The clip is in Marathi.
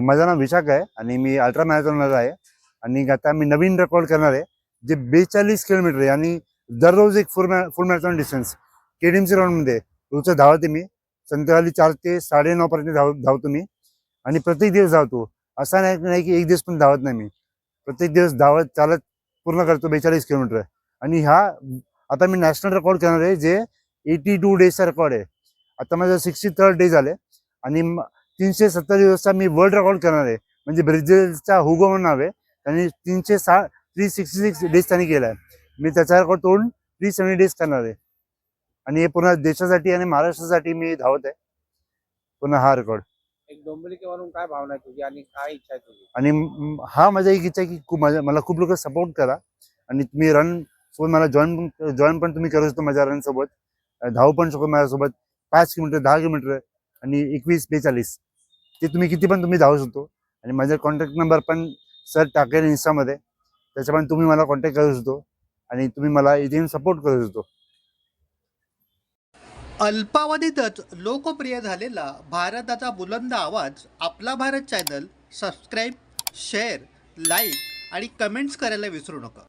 माझं नाव विशाख आहे आणि मी अल्ट्रा मॅरेथॉनर आहे आणि आता मी नवीन रेकॉर्ड करणार आहे जे 42 किलोमीटर आहे आणि दररोज एक फुल मॅरेथॉन डिस्टन्स केडीएमसी राऊंडमध्ये रोजचं धावते मी. संध्याकाळी 4 ते 9:30 पर्यंत धावतो मी आणि प्रत्येक दिवस धावतो. असा नाही की एक दिवस पण धावत नाही मी. प्रत्येक दिवस धावत चालत पूर्ण करतो 42 किलोमीटर. आणि आता मी नॅशनल रेकॉर्ड करणार आहे जे 82 डेजचा रेकॉर्ड आहे. आता माझं 63rd डे झाले आणि 370 दिवसचा मी वर्ल्ड रेकॉर्ड करणार आहे. म्हणजे ब्राझीलचा हुगो म्हणून नाव आहे, त्यांनी 366 डेज त्यांनी केला आहे. मी त्याचा रेकॉर्ड तोडून 370 डेज करणार आहे आणि हे पुन्हा देशासाठी आणि महाराष्ट्रासाठी मी धावत आहे पुन्हा हा रेकॉर्ड. एक डोंबिवली म्हणून काय भावना आहे तुझी आणि काय इच्छा आहे तुझी? आणि माझा एक इच्छा आहे की मला खूप लोक सपोर्ट करा आणि तुम्ही रन सोबत मला जॉईन पण तुम्ही करू शकतो. माझ्या रन सोबत धावू पण शकतो माझ्यासोबत. 5 किलोमीटर 10 किलोमीटर आणि 21-42 ते तुम्ही किती पण तुम्ही धावू शकतो. आणि माझा कॉन्टॅक्ट नंबर पण सर टाकेल इन्स्टामध्ये, त्याच्या पण तुम्ही मला कॉन्टॅक्ट करू शकतो आणि तुम्ही मला इथे सपोर्ट करू शकतो. अल्पावधीतच लोकप्रिय झालेला भारताचा बुलंद आवाज आपला Bharat channel subscribe, share, like आणि कमेंट्स करायला विसरू नका.